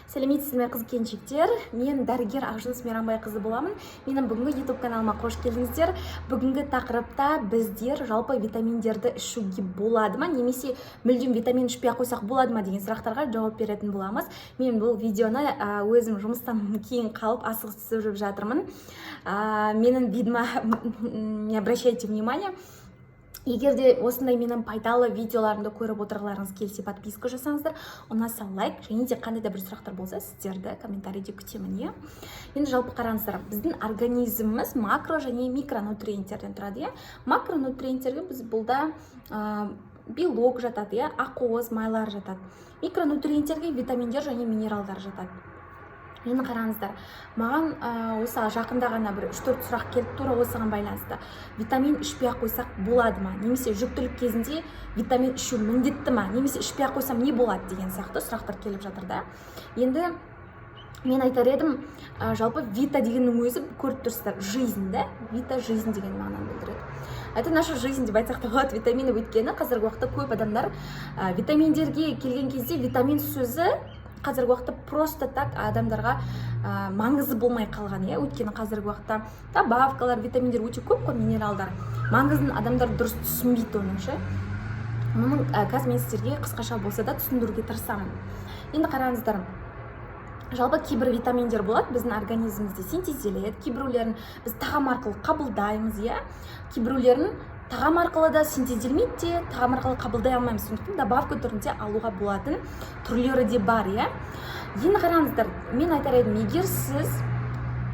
Сәлеметсіз ме қыз келіншектер? Мен дәрігер Ақжүніс Мейрамбайқызы боламын. Менің бүгінгі YouTube каналыма қош келдіңіздер. Бүгінгі тақырыпта біздер жалпы витаминдерді ішуге болады ма, немесе мүлдем витамин ішпей қойсақ болады ма деген сұрақтарға жауап беретін боламыз. Мен бұл видеоны өзім жұмыстан кейін қалып асығыс түсіріп жатырмын. Менің видеома не обращайте внимания. Егер де осындай менің пайдалы видеоларымды көріп отырғыларыңыз келсе, подписка жасаңыздар, ұнаса лайк, және де қандай да бір сұрақтар болса, сіздерді комментарийде күтемін. Енді жалпы қараңыздар, біздің организміміз макро және микронутриенттерден тұрады. Макронутриенттерге біз бұлда белок жатады, ақуыз, майлар жатады. Микронутриенттерге витаминдер және минералдар жатады. Енді қараңыздар, маған осы жақында ғана бір 3-4 сұрақ келіп тура осыған байланысты. Витамин ішпей қойсақ болады ма? Немесе жүктілік кезінде витамин ішу міндетті ма? Немесе ішпей қойсам не болады деген сияқты сұрақтар келіп жатыр да. Енді мен айтар едім, жалпы вита дегеннің өзі көріп тұрсыздар, жизнь, да? Вита жизнь деген мағынаны білдіреді. Это наша жизнь деп айтсақ та болады, витамины. Өйткені қазіргі уақытта көп адамдар витаминдерге келген кезде витамин сөзі қазіргі уақытта просто так адамдарға маңызы болмай қалған. Өйткені қазіргі уақытта добавкалар, витаминдер өте көп қой, минералдар. Маңызын адамдар дұрыс түсінбейді оныңша. Оның қазір мен сіздерге қысқаша болса да түсіндіруге тырысамын. Енді қараңыздар, жалпы кейбір витаминдер болады біздің организмімізде синтезделеді, кейбіреулерін біз тағам арқылы қабылдаймыз, кейбіреулерін тағам арқылы да синтезделмейді де, тағам арқылы қабылдай алмаймыз. Сондықтан добавка түрінде алуға болатын түрлері де бар. Енді қараңыздар, мен айтар едім, егер сіз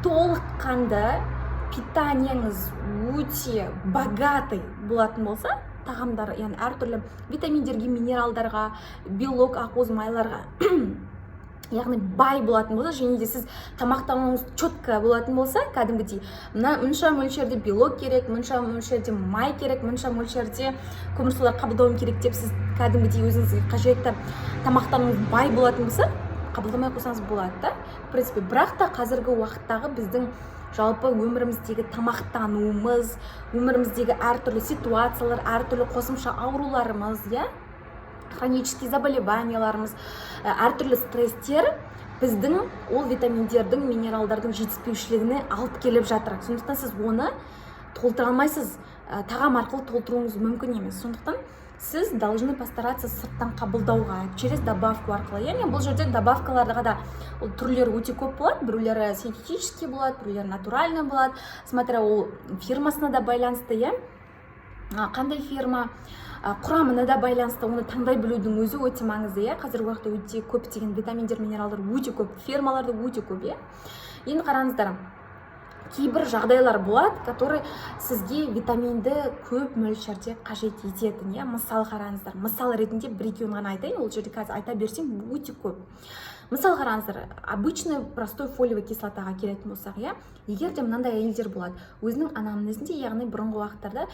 толыққанды питаниеңіз өте богатый болатын болса, тағамдар, яғни әртүрлі витаминдерге, минералдарға, белок, ақуыз, майларға яғни бай болатын болса, және де сіз тамақтануыңыз четко болатын болса, кәдімгідей мұнша мөлшерде белок керек, мұнша мөлшерде май керек, мұнша мөлшерде көмірсулар қабылдауым керек деп сіз кәдімгідей өзіңізге қажетті тамақтануыңыз бай болатын болса, қабылдамай қойсаңыз болады да. В принципе, бірақ та қазіргі уақыттағы біздің жалпы өміріміздегі тамақтануымыз, өміріміздегі әртүрлі ситуациялар, әртүрлі қосымша ауруларымыз, хронический заболеванияларымыз, әртүрлі стресстер біздің ол витаминдердің, минералдардың жетіспеушілігіне алып келіп жатыр. Сондықтан сіз оны толтыра алмайсыз, тағам арқылы толтыруыңыз мүмкін емес. Сондықтан сіз должны постараться сырттан қабылдауға через добавку арқылы. Яғни бұл жерде добавкаларға да түрлері өте көп болады. Біреулері синтетический болады, біреулері натуральный болады. Смотря ол фирмасына да байланысты, қандай фирма, құрамына да байланысты, оны таңдай білудің өзі өте маңызды. Қазіргі уақытта өте көп деген витаминдер, минералдар өте көп, фирмаларды өте көп. Енді қараңыздар, кейбір жағдайлар болады, который сізге витаминді көп мөлшерде қажет ететін. Мысалы қараңыздар, мысал ретінде бір-екеуін ғана айтайын, ол жерде қазір айта берсем өте көп. Мысалы қараңыздар, обычный простой фолиевый кислотаға келетін болсақ, егер де мынандай әйелдер болады, өзінің анамнезінде, яғни бұрынғы уақыттарда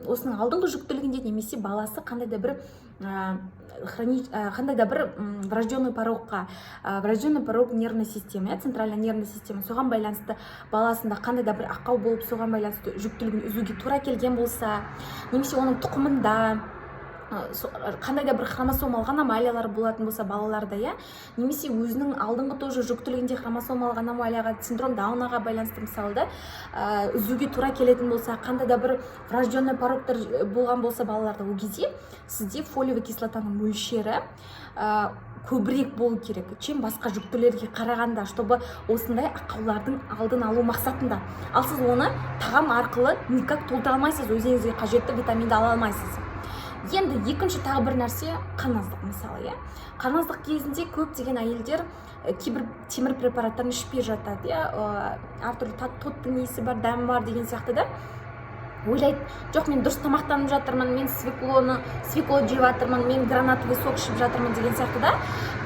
осының алдыңғы жүктілігінде немесе баласы қандай да бір врожденный порогқа, врожденный порог нервной системы, центральная нервная система, соған байланысты баласында қандай да бір ақау болып, соған байланысты жүктілігін үзуге тура келген болса, немесе оның тұқымында қандай да бір хромосомалық аномалиялар болатын болса балаларда, немесе өзінің алдыңғы тоже жүктілігінде хромосомалық аномалияға, синдром Даунаға байланысты мысалы үзуге тура келетін болса, қандай да бір врожденный порогтар болған болса балаларда, ол кезде сізде фолиевый кислотаның мөлшері көбірек болу керек, чем басқа жүктілерге қарағанда, чтобы осындай ақаулардың алдын алу мақсатында. Ал сіз оны тағам арқылы никак толтыра алмайсыз, өзіңізге қажетті витаминді ала алмайсыз. Енді екінші тағы бір нәрсе қаназдық мысалы. Қаназдық кезінде көптеген әйелдер кейбір темір препараттарын ішпей жатады. Әртүрлі тоттың иісі бар, дәмі бар деген сияқты да. Ойлайды, жоқ, мен дұрыс тамақтанып жатырмын, мен свекло жеп жатырмын, мен гранатовый сок ішіп жатырмын деген сияқты да.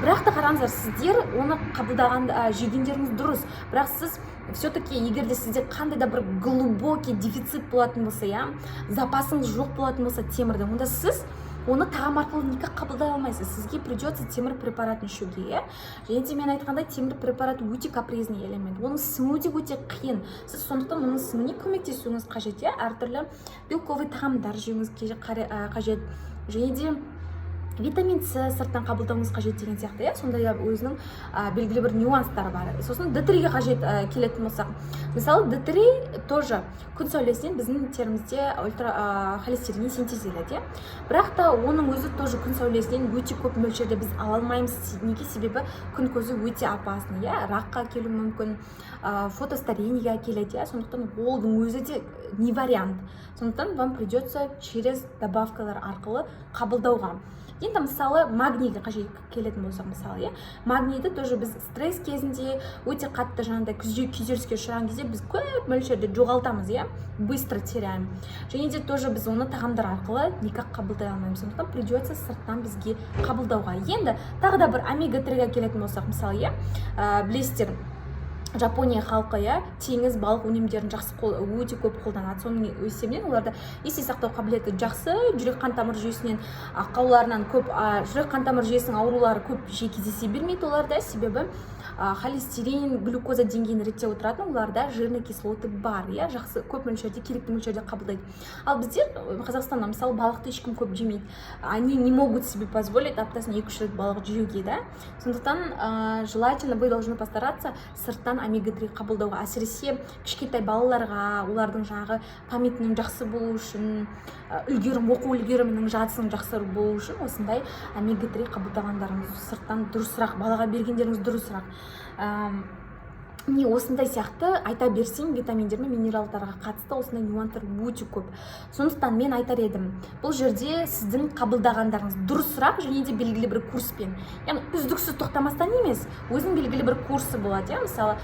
Бірақ та қараңыздар, сіздер оны қабылдаған жегендеріңіз дұрыс. Бірақ сіз все-таки егер де сізде қандай да бір глубокий дефицит болатын болса, запасыңыз жоқ болатын болса темірді, онда сіз оны тағам арқылы никак қабылдай алмайсыз. Сізге придется темір препаратын ішуге. Және де мен айтқандай, темір препарат өте капризный элемент. Оның сіңу де өте қиын. Сіз сондықтан оның сіңуіне көмектесуіңіз қажет. Әртүрлі белковый тағамдар жеуіңіз қажет. Және де витамин С сырттан қабылдауыңыз қажет деген сияқты, сондай өзінің белгілі бір нюанстары бар. Сосын D3-ге қажет келетін болсақ, мысалы D3 тоже күн сәулесінен біздің терімізде холестерин синтезделеді, бірақ та оның өзі тоже күн сәулесінен өте көп мөлшерде біз ала алмаймыз. Неге? Себебі күн көзі өте опасный, раққа келуі мүмкін, фотостарениеге әкеледі, сондықтан олдың өзі де не вариант. Сондықтан вам придется через добавкалар арқылы қабылдауға. Енді мысалы магнийге қажет келетін болсақ, мысалы магнийді тоже біз стресс кезінде өте қатты жаңағыдай күйзеліске ұшыраған кезде біз көп мөлшерде жоғалтамыз, быстро теряем. Және де тоже біз оны тағамдар арқылы никак қабылдай алмаймыз, сондықтан придется сырттан бізге қабылдауға. Енді тағы да бір омега-3-ге келетін болсақ, мысалы білесіздер, Жапония халқы теңіз балық өнімдерін жақсы өте көп қолданады. Соның есебінен оларда есте сақтау қабілеті жақсы, жүрек қан тамыр жүйесінен ақауларынан көп, жүрек қан тамыр жүйесінің аурулары көп жиі кездесе бермейді оларда, себебі холестерин, глюкоза деңгейін реттеп отыратын, оларда жирный кислоты бар, жақсы көп мөлшерде, керекті мөлшерде қабылдайды. Ал біздер Қазақстанда мысалы балықты ешкім көп жемейді. Они не могут себе позволить аптасына 2-3 рет балық жеуге, сондықтан желательно вы должны постараться сырттан омега-3 қабылдауға. Әсіресе кішкентай балаларға, олардың жағы памятінің жақсы болу үшін, оқу үлгерімінің жадысының жақсы болу үшін осындай омега-3 қабылдағандарыңыз сырттан дұрысырақ, балаға бергендеріңіз дұрысырақ. Міне осындай сияқты айта берсем, витаминдер мен минералдарға қатысты осындай нюанстар өте көп. Сондықтан мен айтар едім, бұл жерде сіздің қабылдағандарыңыз дұрысырақ және де белгілі бір курспен. Яғни үздіксіз тоқтамастан емес, өзінің белгілі бір курсы болады. Мысалы,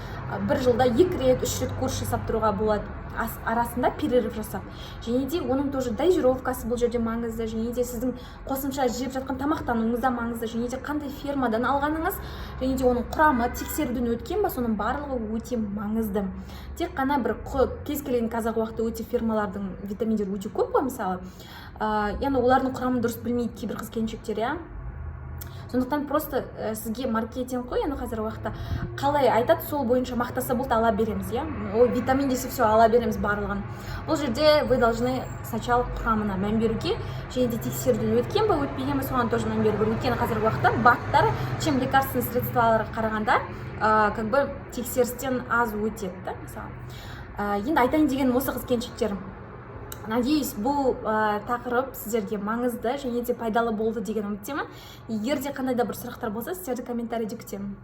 бір жылда 2 рет, 3 рет курс жасап тұруға болады. Арасында перерыв жасап. Және де оның тоже дозировкасы бұл жерде маңызды, және де сіздің қосымша жеп жатқан тамақтануыңыз да маңызды, және де қандай фермадан алғаныңыз, және де оның құрамы тексеруден өткен ба, соның барлығы өте маңызды. Тек қана бір кез келген қазіргі уақытта өте фермалардың витаминдері өте көп қой, мысалы. Яғни олардың құрамын дұрыс білмейді кейбір қыз-келіншектер, сондықтан просто сізге маркетинг қой, қазіргі уақытта қалай айтады, сол бойынша мақтаса болды, ала береміз, Ой, витамин десе все, ала береміз барлығын. Бұл жерде вы должны сначала құрамына мән беруге, және де тексеруден өткен ба, өтпеген ба, соған тоже мән беру керек. Өйткені қазіргі уақытта БАДтар, чем лекарственный средстволарға қарағанда, как бы тексерістен аз өтеді, мысалы. Енді айтайын деген осы қыз-келіншектер. Надеюсь, бұл тақырып сіздерге маңызды, және де пайдалы болды деген үміттемін. Егер де қандай да бір сұрақтар болса, сіздерді комментарийде күтемін.